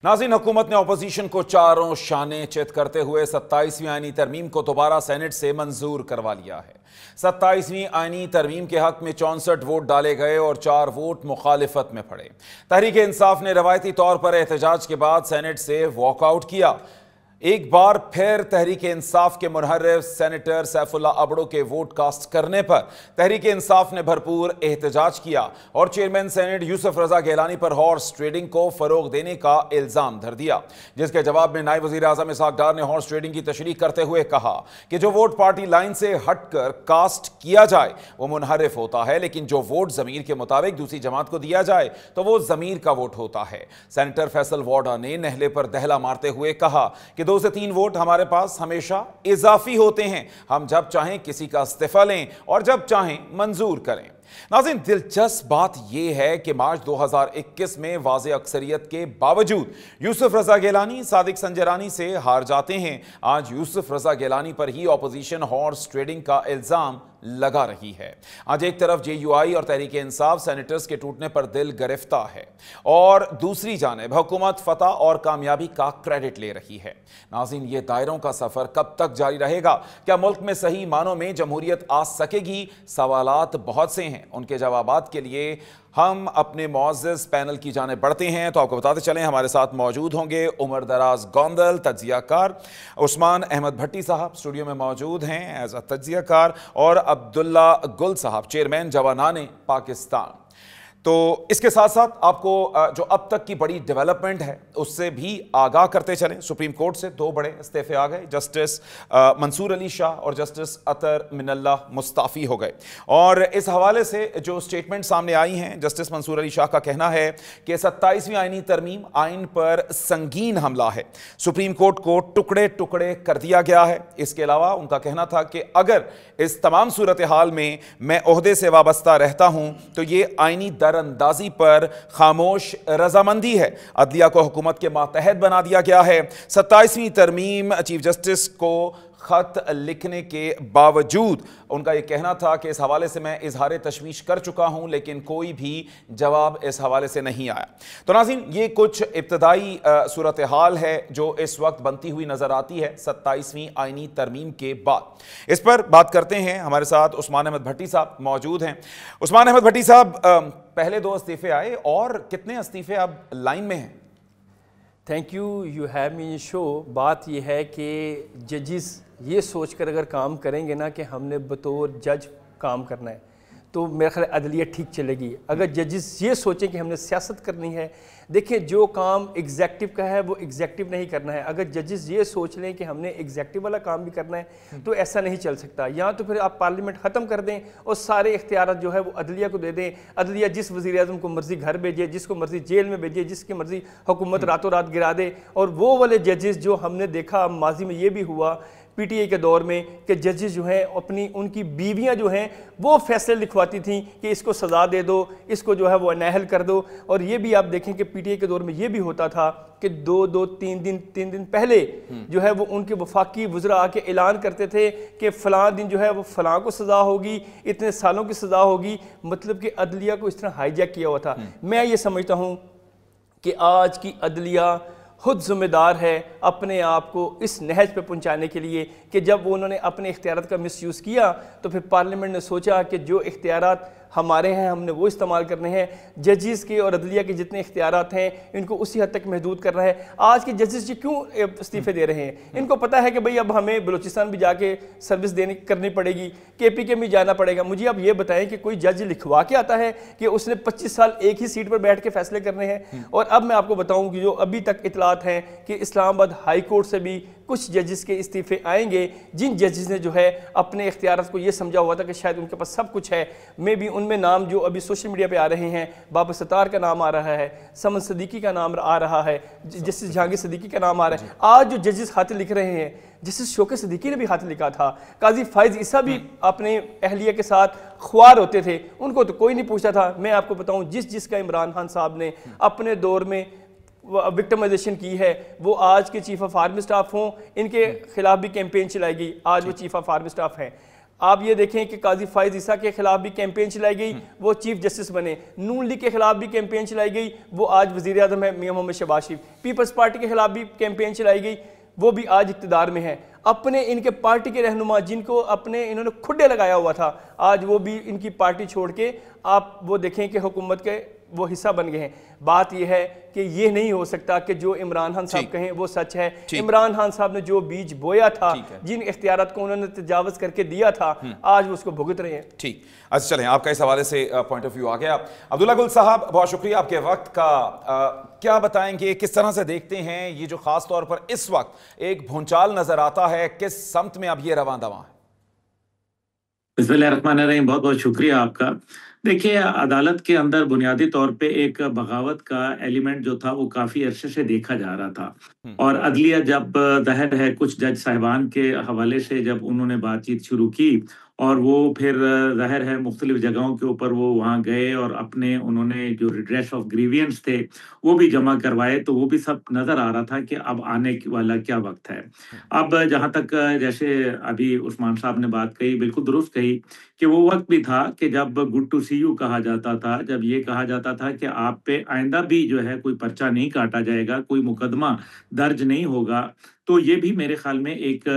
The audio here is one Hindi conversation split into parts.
नाज़रीन, हुकूमत ने अपोजिशन को चारों शाने चित करते हुए 27वीं आईनी तरमीम को दोबारा सेनेट से मंजूर करवा लिया है। 27वीं आईनी तरमीम के हक में 64 वोट डाले गए और 4 वोट मुखालिफत में पड़े। तहरीक इंसाफ ने रवायती तौर पर एहतजाज के बाद सेनेट से वॉकआउट किया। एक बार फिर तहरीक इंसाफ के मुनहर्रिफ सेनेटर सैफुल्लाह अबड़ो के वोट कास्ट करने पर तहरीक इंसाफ ने भरपूर एहतजाज किया और चेयरमैन सेनेट यूसुफ रजा गिलानी पर हॉर्स ट्रेडिंग को फरोग देने का इल्जाम धर दिया, जिसके जवाब में नायब वजीर आजम इसहाक डार ने हॉर्स ट्रेडिंग की तशरीह करते हुए कहा कि जो वोट पार्टी लाइन से हटकर कास्ट किया जाए वो मुनहरिफ होता है, लेकिन जो वोट जमीर के मुताबिक दूसरी जमात को दिया जाए तो वो जमीर का वोट होता है। सेनेटर फैसल वाडा ने नहले पर दहला मारते हुए कहा कि 2 से 3 वोट हमारे पास हमेशा इजाफी होते हैं, हम जब चाहें किसी का इस्तीफा लें और जब चाहें मंजूर करें। नाज़रीन, दिलचस्प बात यह है कि मार्च 2021 में वाज़े अक्सरियत के बावजूद यूसुफ रजा गिलानी सादिक संजरानी से हार जाते हैं। आज यूसुफ रजा गिलानी पर ही ऑपोजिशन हॉर्स ट्रेडिंग का इल्जाम लगा रही है। आज एक तरफ JUI और तहरीक इंसाफ सेनेटर्स के टूटने पर दिल गिरफ्ता है और दूसरी जानिब हुकूमत फतह और कामयाबी का क्रेडिट ले रही है। नाज़रीन, ये दायरों का सफर कब तक जारी रहेगा? क्या मुल्क में सही मानों में जमहूरियत आ सकेगी? सवालात बहुत से हैं, उनके जवाबात के लिए हम अपने मुअज़्ज़ज़ पैनल की जाने बढ़ते हैं। तो आपको बताते चलें, हमारे साथ मौजूद होंगे उमर दराज गोंदल तज्जियाकार, उस्मान अहमद भट्टी साहब स्टूडियो में मौजूद हैं एज अ तज्जियाकार, और अब्दुल्ला गुल साहब चेयरमैन जवानाने पाकिस्तान। तो इसके साथ साथ आपको जो अब तक की बड़ी डेवलपमेंट है उससे भी आगाह करते चलें। सुप्रीम कोर्ट से 2 बड़े इस्तीफे आ गए, जस्टिस मंसूर अली शाह और जस्टिस अतर मिनल्ला मुस्ताफ़ी हो गए। और इस हवाले से जो स्टेटमेंट सामने आई हैं, जस्टिस मंसूर अली शाह का कहना है कि 27वीं आईनी तरमीम आइन पर संगीन हमला है, सुप्रीम कोर्ट को टुकड़े टुकड़े कर दिया गया है। इसके अलावा उनका कहना था कि अगर इस तमाम सूरत हाल में मैं ओहदे से वाबस्ता रहता हूं तो ये आईनी अंदाजी पर खामोश रजामंदी है। अदलिया को हुकूमत के मातहत बना दिया गया है। 27वीं तरमीम चीफ जस्टिस को खत लिखने के बावजूद उनका यह कहना था कि इस हवाले से मैं इजहार तशवीश कर चुका हूं, लेकिन कोई भी जवाब इस हवाले से नहीं आया। तो नाज़रीन, ये कुछ इब्तदाई सूरत हाल है जो इस वक्त बनती हुई नजर आती है 27वीं आईनी तरमीम के बाद। इस पर बात करते हैं, हमारे साथ उस्मान अहमद भट्टी साहब मौजूद हैं। उस्मान अहमद भट्टी साहब, पहले 2 इस्तीफे आए और कितने इस्तीफे अब लाइन में हैं? Thank you have me show. बात यह है कि जजिस ये सोचकर अगर काम करेंगे ना कि हमने बतौर जज काम करना है तो मेरे ख्याल अदलिया ठीक चलेगी। अगर जजिस ये सोचें कि हमने सियासत करनी है, देखिए जो काम एग्जेक्टिव का है वो एग्जेक्टिव नहीं करना है। अगर जजिस ये सोच लें कि हमने एग्जेक्टिव वाला काम भी करना है तो ऐसा नहीं चल सकता। या तो फिर आप पार्लियामेंट ख़त्म कर दें और सारे इख्तियार जो है वो अदलिया को दे दें। अदलिया जिस वज़ीर आज़म को मर्जी घर भेजे, जिसको मर्जी जेल में भेजे, जिसकी मर्जी हुकूमत रातों रात गिरा दे। और वो वाले जजिस जो हमने देखा माजी में ये भी हुआ PTI के दौर में कि जजेस जो हैं अपनी उनकी बीवियां जो हैं वो फैसले लिखवाती थी कि इसको सज़ा दे दो, इसको जो है वो नाअहल कर दो। और ये भी आप देखें कि PTI के दौर में ये भी होता था कि 3 दिन पहले जो है वो उनके वफाकी वज़रा आके ऐलान करते थे कि फ़लाँ दिन जो है वो फ़लाँ को सज़ा होगी, इतने सालों की सज़ा होगी। मतलब कि अदलिया को इस तरह हाईजैक किया हुआ था। मैं ये समझता हूँ कि आज की अदलिया खुद जिम्मेदार है अपने आप को इस नहज पे पहुंचाने के लिए कि जब उन्होंने अपने इख्तियारात का मिसयूज़ किया तो फिर पार्लियामेंट ने सोचा कि जो इख्तियारात हमारे हैं हमने वो इस्तेमाल करने हैं। जजिस के और अदलिया के जितने इख्तियारात हैं इनको उसी हद तक महदूद करना है। आज के जजिस जी क्यों इस्तीफे दे रहे हैं? इनको पता है कि भाई अब हमें बलूचिस्तान भी जाके सर्विस करनी पड़ेगी, KPK में जाना पड़ेगा। मुझे अब ये बताएं कि कोई जज लिखवा के आता है कि उसने 25 साल एक ही सीट पर बैठ के फैसले करने हैं? और अब मैं आपको बताऊँ कि जो अभी तक इतलात हैं कि इस्लामाबाद हाई कोर्ट से भी कुछ जजिस के इस्तीफे आएंगे जिन जजिस ने जो है अपने इख्तियारात को ये समझा हुआ था कि शायद उनके पास सब कुछ है। मे भी उनमें नाम जो अभी सोशल मीडिया पे आ रहे हैं, बाबर सत्तार का नाम आ रहा है, समन सदीकी का नाम आ रहा है, जस्टिस जहांगीर सदीकी का नाम आ रहा है। आज जो जजिस खाते लिख रहे हैं, जस्टिस शौकत सदीकी ने भी खाते लिखा था, काजी फाइज ईसा भी अपने अहलिया के साथ ख्वार होते थे, उनको तो कोई नहीं पूछता था। मैं आपको बताऊं जिसका इमरान खान साहब ने अपने दौर में विक्टिमाइजेशन की है वो आज के चीफ ऑफ आर्मी स्टाफ हों, इनके खिलाफ भी कैंपेन चलाई गई, आज वो चीफ ऑफ आर्मी स्टाफ हैं। आप ये देखें कि काजी फाइज ईसा के खिलाफ भी कैंपेन चलाई गई, वो चीफ जस्टिस बने। नून लीग के खिलाफ भी कैंपेन चलाई गई, वो आज वजीर आजम है मियां मोहम्मद शहबाज शरीफ। पीपल्स पार्टी के खिलाफ भी कैंपेन चलाई गई, वो भी आज इक़्तिदार में है। अपने इनके पार्टी के रहनुमा जिनको अपने इन्होंने खुड्डे लगाया हुआ था, आज वो भी इनकी पार्टी छोड़ के आप वो देखें कि हुकूमत के वो हिस्सा बन गए हैं। बात यह है कि ये नहीं हो सकता कि जो इमरान खान साहब कहें वो सच है। इमरान खान साहब ने जो बीज बोया था, जिन इख्तियारात को उन्होंने तजावज़ करके दिया था, आज वो उसको भुगत रहे हैं। ठीक, अच्छा चलें, आपका इस हवाले से पॉइंट ऑफ व्यू आ गया। अब्दुल्ला गुल साहब, बहुत शुक्रिया आपके वक्त का। क्या बताएंगे, किस तरह से देखते हैं ये जो खास तौर पर इस वक्त एक भूचाल नजर आता है, किस समत में अब ये रवां दवां है? बिस्मिल्लाहिर्रहमानिर्रहीम, बहुत बहुत शुक्रिया आपका। देखिए, अदालत के अंदर बुनियादी तौर पे एक बगावत का एलिमेंट जो था वो काफ़ी अरसे से देखा जा रहा था। और अदलिया जब ज़ाहिर है कुछ जज साहिबान के हवाले से जब उन्होंने बातचीत शुरू की और वो फिर ज़ाहिर है मुख्तलिफ जगहों के ऊपर वो वहाँ गए और अपने उन्होंने जो रिड्रेस ऑफ ग्रीवियंस थे वो भी जमा करवाए, तो वो भी सब नज़र आ रहा था कि अब आने वाला क्या वक्त है। अब जहाँ तक जैसे अभी उस्मान साहब ने बात कही, बिल्कुल दुरुस्त कही कि वो वक्त भी था कि जब गुड टू सी यू कहा जाता था, जब ये कहा जाता था कि आप पे आइंदा भी जो है कोई पर्चा नहीं काटा जाएगा, कोई मुकदमा दर्ज नहीं होगा। तो ये भी मेरे ख्याल में एक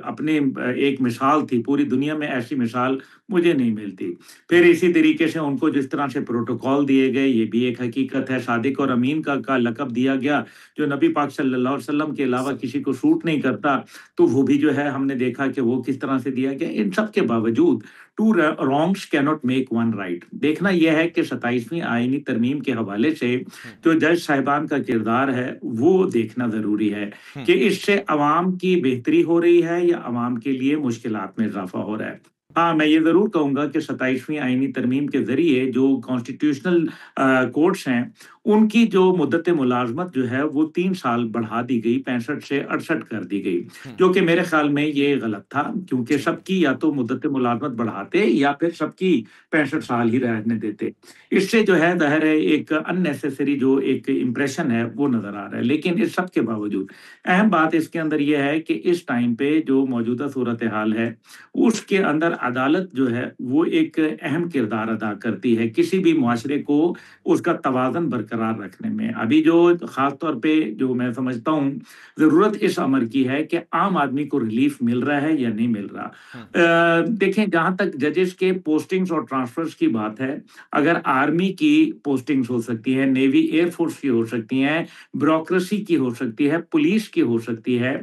अपने एक मिसाल थी। पूरी दुनिया में ऐसी मिसाल मुझे नहीं मिलती। फिर इसी तरीके से उनको जिस तरह से प्रोटोकॉल दिए गए, ये भी एक हकीकत है। सादिक और अमीन का लक़ब दिया गया, जो नबी पाक सल्लल्लाहु अलैहि वसल्लम के अलावा किसी को सूट नहीं करता, तो वो भी जो है हमने देखा कि वो किस तरह से दिया गया। इन सब के बावजूद two wrongs cannot make one right. देखना यह है कि 27वीं आईनी तरमीम के हवाले से जो जज साहिबान का किरदार है वो देखना ज़रूरी है कि इससे अवाम की बेहतरी हो रही है या अवाम के लिए मुश्किलात में इजाफा हो रहा है। हाँ, मैं ये ज़रूर कहूँगा कि 27वीं आईनी तरमीम के ज़रिए जो कॉन्स्टिट्यूशनल कोर्ट्स हैं, उनकी जो मुद्दत मुलाजमत जो है वो 3 साल बढ़ा दी गई, 65 से 68 कर दी गई, जो कि मेरे ख्याल में ये गलत था, क्योंकि सबकी या तो मुद्दत मुलाजमत बढ़ाते या फिर सबकी 65 साल ही रहने देते। इससे जो है ज़ाहिर है एक अननेसेसरी जो एक इम्प्रेशन है वो नज़र आ रहा है। लेकिन इस सब के बावजूद अहम बात इसके अंदर ये है कि इस टाइम पे जो मौजूदा सूरत हाल है उसके अंदर अदालत जो है वो एक अहम किरदार अदा करती है किसी भी मुआशरे को उसका तवाज़न बरकरार रखने में। अभी जो ख़ास तौर पे जो मैं समझता हूँ ज़रूरत इस अमर की है कि आम आदमी को रिलीफ मिल रहा है या नहीं मिल रहा। देखें, जहाँ तक जजेस के पोस्टिंग्स और ट्रांसफर्स की बात है, अगर आर्मी की पोस्टिंग्स हो सकती है, नेवी एयरफोर्स की हो सकती हैं, ब्यूरोक्रेसी की हो सकती है, पुलिस की हो सकती है,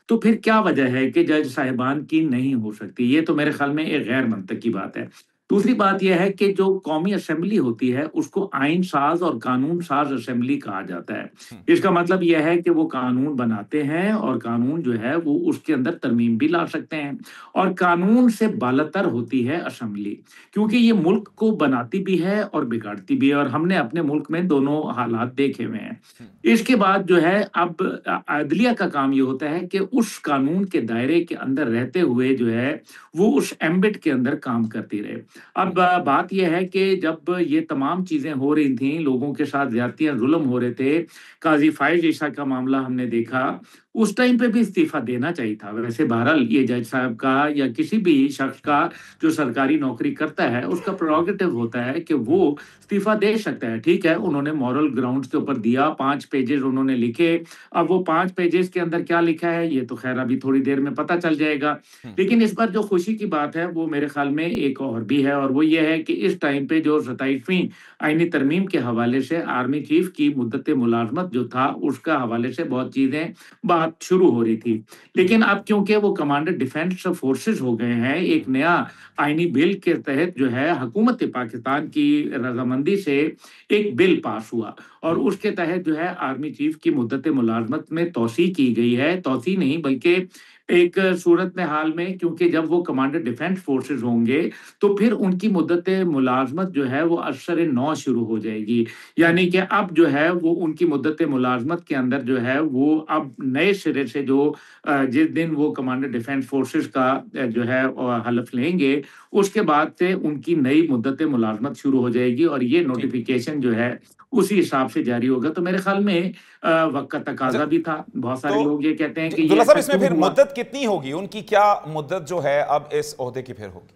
तो फिर क्या वजह है कि जज साहिबान की नहीं हो सकती? ये तो मेरे ख्याल में एक गैर मंतकी बात है। दूसरी बात यह है कि जो कौमी असेंबली होती है उसको आइन साज और कानून साज असेंबली कहा जाता है। इसका मतलब यह है कि वो कानून बनाते हैं और कानून जो है वो उसके अंदर तरमीम भी ला सकते हैं, और कानून से बालातर होती है असेंबली, क्योंकि ये मुल्क को बनाती भी है और बिगाड़ती भी है, और हमने अपने मुल्क में दोनों हालात देखे हुए हैं। इसके बाद जो है अब अदलिया का काम ये होता है कि उस कानून के दायरे के अंदर रहते हुए जो है वो उस एम्बिट के अंदर काम करती रहे। अब बात यह है कि जब ये तमाम चीज़ें हो रही थी, लोगों के साथ ज़्यादतियाँ जुल्म हो रहे थे, काजी फाइज ईसा का मामला हमने देखा, उस टाइम पे भी इस्तीफ़ा देना चाहिए था। वैसे बहरहाल ये जज साहब का या किसी भी शख्स का जो सरकारी नौकरी करता है उसका प्रेरोगेटिव होता है कि वो इस्तीफ़ा दे सकता है। ठीक है, उन्होंने मॉरल ग्राउंड्स के ऊपर दिया, 5 पेजेज़ उन्होंने लिखे। अब वो 5 पेजेज़ के अंदर क्या लिखा है ये तो ख़ैर अभी थोड़ी देर में पता चल जाएगा। लेकिन इस बार जो खुशी की बात है वो मेरे ख़्याल में एक और भी है, और वो ये है कि इस टाइम पे जो 27वीं आईनी तरमीम के हवाले से आर्मी चीफ की मुद्दत मुलाज़मत जो था उसका हवाले से बहुत चीज़ें बात शुरू हो रही थी। लेकिन अब क्योंकि वो कमांडर डिफेंस फोर्सेस हो गए हैं, एक नया आईनी बिल के तहत जो है हुकूमत पाकिस्तान की रजामंदी से एक बिल पास हुआ, और उसके तहत जो है आर्मी चीफ की मुद्दत मुलाज़मत में तौसी की गई है। तौसी नहीं बल्कि एक सूरत में हाल में, क्योंकि जब वो कमांडर डिफेंस फोर्सेस होंगे तो फिर उनकी मुद्दत मुलाज़मत जो है वो असर नौ शुरू हो जाएगी। यानी कि अब जो है वो उनकी मुद्दत मुलाज़मत के अंदर जो है वो अब नए सिरे से जो जिस दिन वो कमांडर डिफेंस फोर्सेस का जो है हलफ लेंगे उसके बाद से उनकी नई मुद्दत मुलाजमत शुरू हो जाएगी और ये नोटिफिकेशन जो है उसी हिसाब से जारी होगा। तो मेरे ख्याल में वक्त का तकाजा भी था। बहुत सारे लोग ये कहते हैं कि दुल्ला साहब, ऐसा इसमें क्यों फिर हुआ? मुद्दत कितनी होगी? उनकी क्या मुद्दत जो है अब इस ओहदे की फिर होगी?